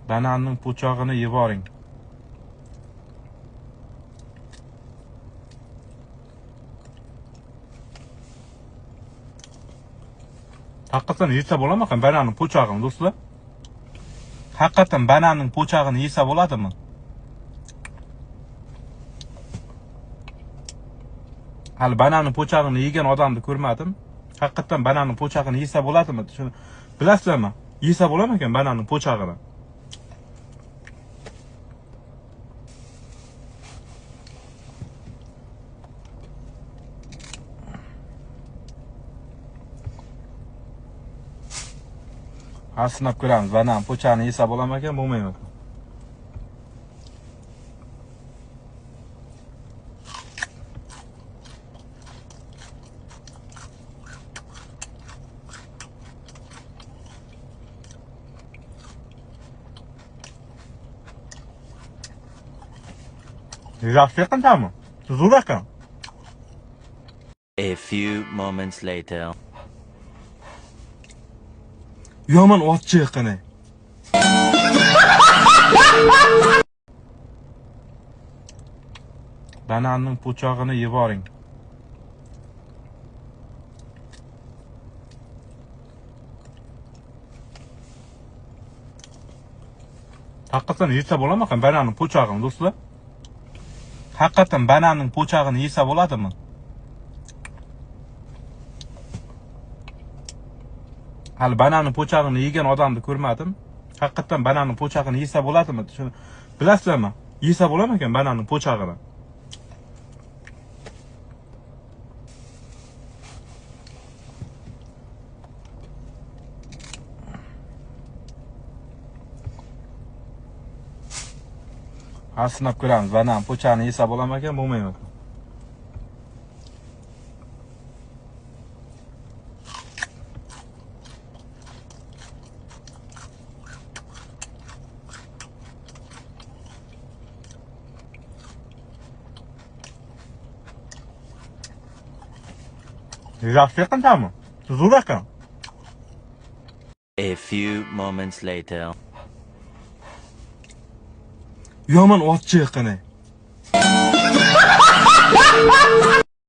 Bananning po'chog'ini yevoring. Haqiqatan yesa bo'ladimi bananning po'chog'ini do'stlar? Haqiqatan bananning po'chog'ini yesa bo'ladimi? Hali bananning po'chog'ini yegan odamni ko'rmadim. Haqiqatan bananning po'chog'ini yesa bo'ladimi? Shuni bilasizlarmi? Yesa bo'ladimi ekan bananning po'chog'ini? Sinab ko'ramiz. Banan po'chani yesa bo'ladimi ekan, bo'lmaymi? Yaxshi qanchami? Zo'r ekan. A few moments later. Yomon otchi qani. Bananning po'chog'ini yevoring. Haqiqatan yesa bo'ladimi ekan bananning po'chog'ini do'stlar? Haqiqatan bananning po'chog'ini yesa bo'ladimi? Hali bananning po'chog'ini yegan odamni ko'rmadim. Haqiqatan bananning po'chog'ini yesa bo'ladimi? Shuni bilasizlarmi? Yesa bo'ladimi ekan bananning po'chog'ini? Sinab ko'ramiz. Banan po'chani yesa bo'ladimi ekan, bo'lmaymi? Yaxshi qanchami? Zo'r ekan. A few moments later. Yomon otchi qani.